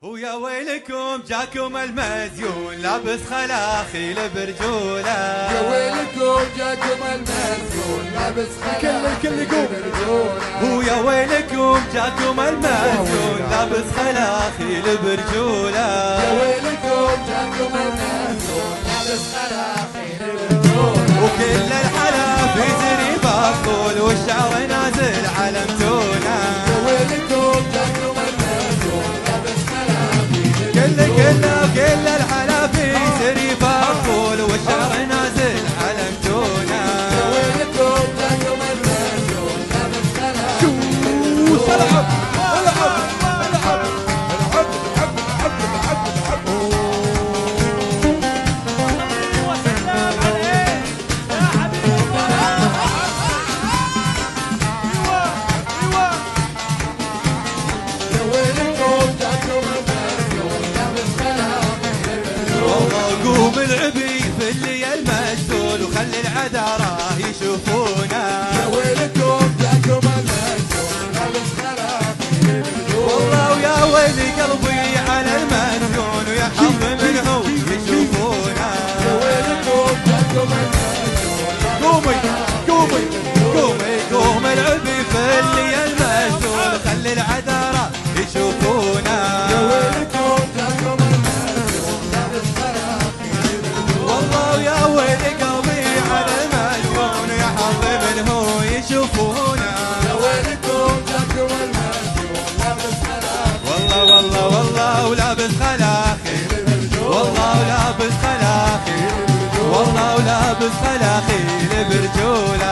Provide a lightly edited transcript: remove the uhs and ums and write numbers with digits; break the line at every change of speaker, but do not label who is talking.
ويا ويلكم جاكم المزيون لابس خلاخيل برجوله.
يا ويلكم جاكم المزيون لابس خلاخيل برجوله.
ويا ويلكم جاكم المزيون لابس خلاخيل برجوله.
يا ويلكم جاكم المزيون لابس خلاخيل برجوله.
وكل الحلا في زريب الطول والشعر نازل على متونه.
يا ويلكم جاكم المزيون لابس خلاخيل
كل الحلا في زريب الطول والشعر نازل على متونه.
يا ويلكم جاكم المزيون لابس خلاخيل
العب العبي في اللي المسؤول وخلي العذارة يشوفونا.
يا ويلكم جاكم المسؤول لابس خلاخيل برجوله.
والله ويا ويلي قلبي على المسجون ويا حظ منه يشوفونا.
يا ويلكم جاكم المسؤول
قومي قومي قومي قوم العبي في اللي المسؤول خلي العذارة يشوفونا.
يا ويلكم جاكم المسؤول لابس خلاخيل
والله ويا ويلي قلبي على المسجون ويا حظ منه يشوفونا.
يا ويلكم جاكم المسؤول لابس خلاخيل
والله ولابس خلاخيل والله ولابس خلاخيل والله ولابس خلاخيل برجوله.